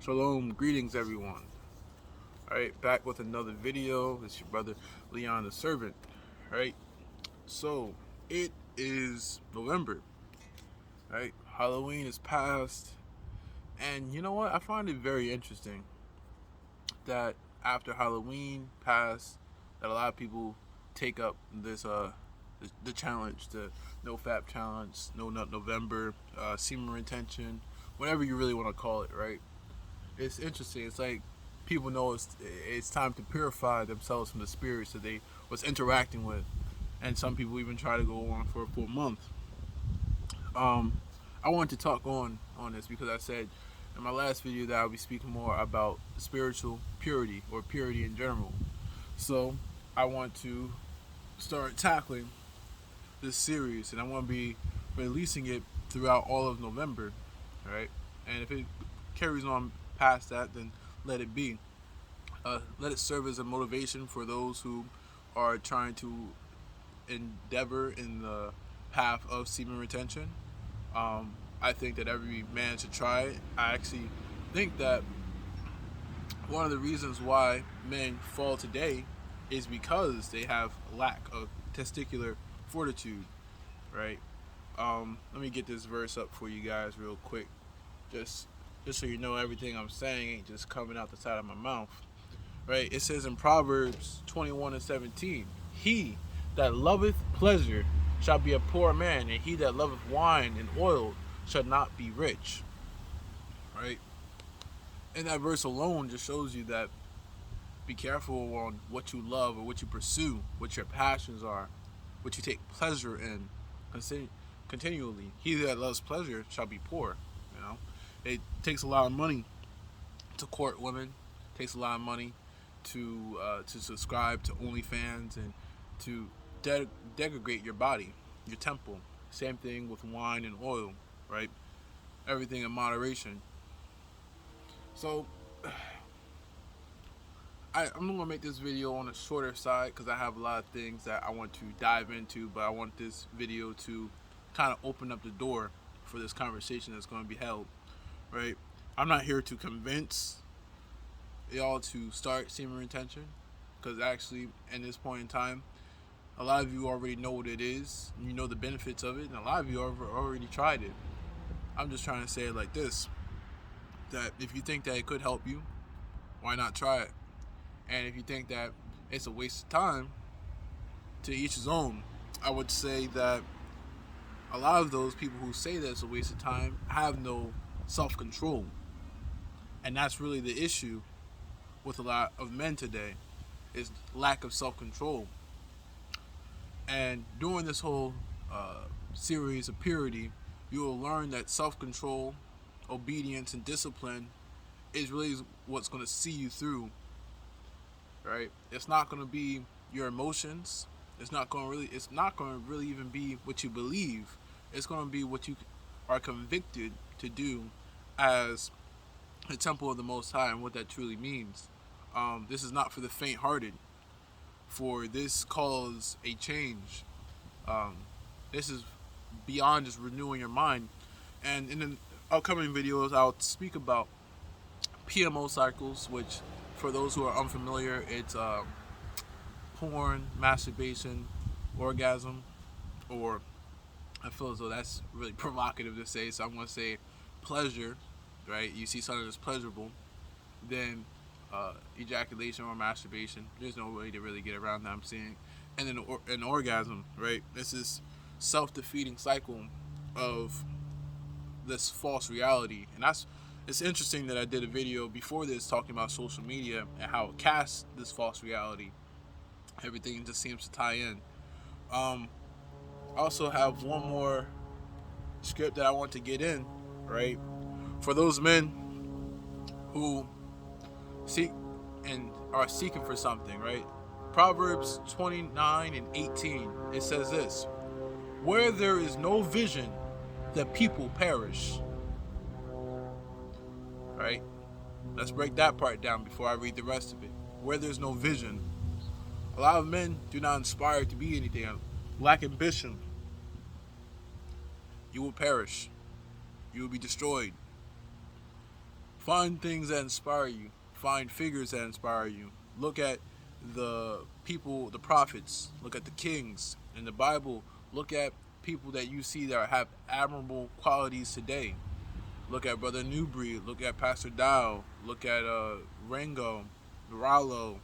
Shalom, greetings everyone. Alright, back with another video. It's your brother Leon the Servant. Alright, so it is November. Right, Halloween is past, and you know what? I find it very interesting that after Halloween passed, that a lot of people take up this the challenge, the no fap challenge, no nut November, semen retention, whatever you really want to call it. Right, it's interesting. It's like people know it's time to purify themselves from the spirits that they was interacting with, and some people even try to go on for a full month. I wanted to talk on this because I said in my last video that I'll be speaking more about spiritual purity or purity in general. So I want to start tackling this series, and I want to be releasing it throughout all of November, right? And if it carries on past that, then let it be. Let it serve as a motivation for those who are trying to endeavor in the path of semen retention. I think that every man should try it. I actually think that one of the reasons why men fall today is because they have lack of testicular fortitude, right? Let me get this verse up for you guys real quick, just so you know everything I'm saying ain't just coming out the side of my mouth, right? It says in Proverbs 21:17, "He that loveth pleasure shall be a poor man, and he that loveth wine and oil shall not be rich." Right? And that verse alone just shows you that be careful on what you love or what you pursue, what your passions are, what you take pleasure in continually. He that loves pleasure shall be poor. You know, it takes a lot of money to court women. It takes a lot of money to subscribe to OnlyFans and to degrade your body, your temple. Same thing with wine and oil, right? Everything in moderation. So I'm gonna make this video on the shorter side because I have a lot of things that I want to dive into, but I want this video to kind of open up the door for this conversation that's going to be held, right? I'm not here to convince y'all to start semen retention because actually, in this point in time, a lot of you already know what it is, you know the benefits of it, and a lot of you have already tried it. I'm just trying to say it like this, that if you think that it could help you, why not try it? And if you think that it's a waste of time, to each his own. I would say that a lot of those people who say that it's a waste of time have no self-control. And that's really the issue with a lot of men today, is lack of self-control. And during this whole series of purity, you will learn that self-control, obedience, and discipline is really what's going to see you through, right? It's not going to be your emotions. It's not going to really even be what you believe. It's going to be what you are convicted to do as the temple of the Most High, and what that truly means. This is not for the faint-hearted, for this calls a change. This is beyond just renewing your mind. And in the upcoming videos, I'll speak about PMO cycles, which, for those who are unfamiliar, it's porn, masturbation, orgasm, or I feel as though that's really provocative to say, so I'm going to say pleasure, right? You see something that's pleasurable, then ejaculation or masturbation. There's no way to really get around that, I'm saying. And then an orgasm, right? This is self-defeating cycle of this false reality. And it's interesting that I did a video before this talking about social media and how it casts this false reality. Everything just seems to tie in. I also have one more script that I want to get in, right? For those men who seek and are seeking for something, right? Proverbs 29:18, it says this: "Where there is no vision, the people perish." Right? Let's break that part down before I read the rest of it. Where there's no vision, a lot of men do not inspire to be anything, lack ambition. You will perish. You will be destroyed. Find things that inspire you. Find figures that inspire you. Look at the people, the prophets. Look at the kings in the Bible. Look at people that you see that have admirable qualities today. Look at Brother Newbury. Look at Pastor Dow. Look at Rango, Rallo,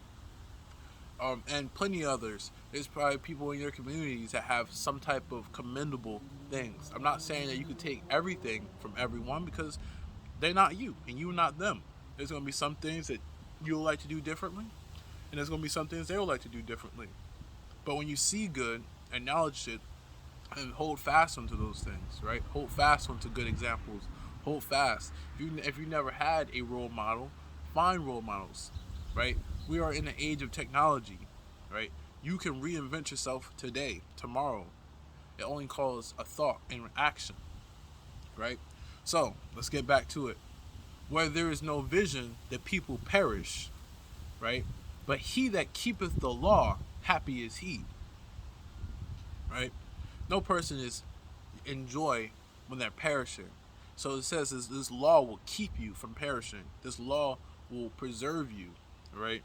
and plenty others. There's probably people in your communities that have some type of commendable things. I'm not saying that you can take everything from everyone because they're not you and you're not them. There's going to be some things that you'll like to do differently, and there's going to be some things they'll like to do differently. But when you see good, acknowledge it and hold fast onto those things, right? Hold fast onto good examples. Hold fast. If you never had a role model, find role models, right? We are in the age of technology, right? You can reinvent yourself today, tomorrow. It only calls a thought and action, right? So let's get back to it. Where there is no vision, the people perish, right? But he that keepeth the law, happy is he, right? No person is in joy when they're perishing. So it says this law will keep you from perishing. This law will preserve you, right?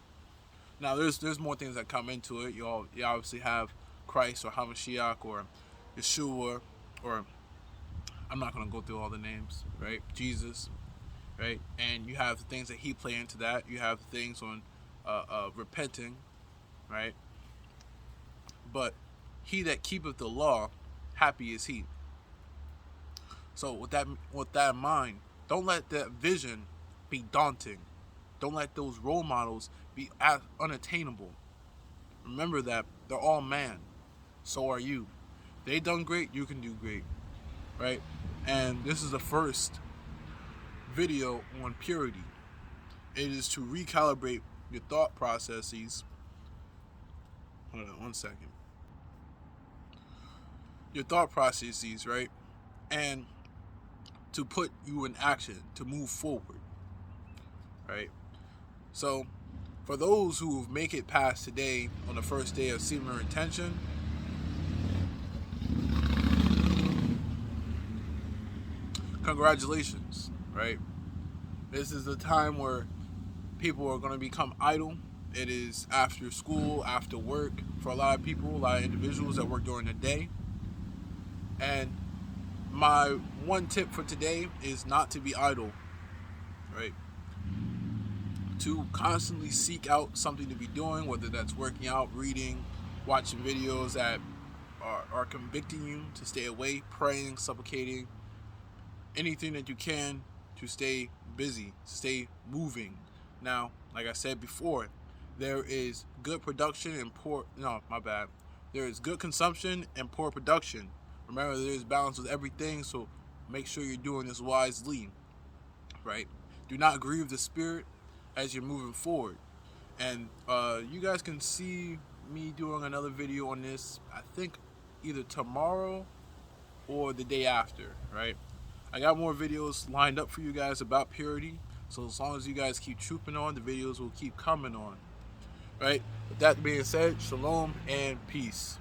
Now there's more things that come into it. You obviously have Christ or Hamashiach or Yeshua, or I'm not gonna go through all the names, right? Jesus, right? And you have the things that he play into that. You have things on repenting, right? But he that keepeth the law, happy is he. So with that in mind, don't let that vision be daunting. Don't let those role models be unattainable. Remember that they're all man. So are you. They done great, you can do great, right? And this is the first video on purity. It is to recalibrate your thought processes. Hold on 1 second. Your thought processes, right? And to put you in action, to move forward, right? So, for those who make it past today on the first day of similar intention, congratulations, right? This is the time where people are going to become idle. It is after school, after work, for a lot of people, a lot of individuals that work during the day. And my one tip for today is not to be idle, right? To constantly seek out something to be doing, whether that's working out, reading, watching videos that are convicting you to stay away, praying, supplicating, anything that you can to stay busy, stay moving. Now, like I said before, there is good production and there is good consumption and poor production. Remember, there is balance with everything, so make sure you're doing this wisely, right? Do not grieve the spirit as you're moving forward. And you guys can see me doing another video on this, I think either tomorrow or the day after, right? I got more videos lined up for you guys about purity, so as long as you guys keep trooping on, the videos will keep coming on, right? With that being said, shalom and peace.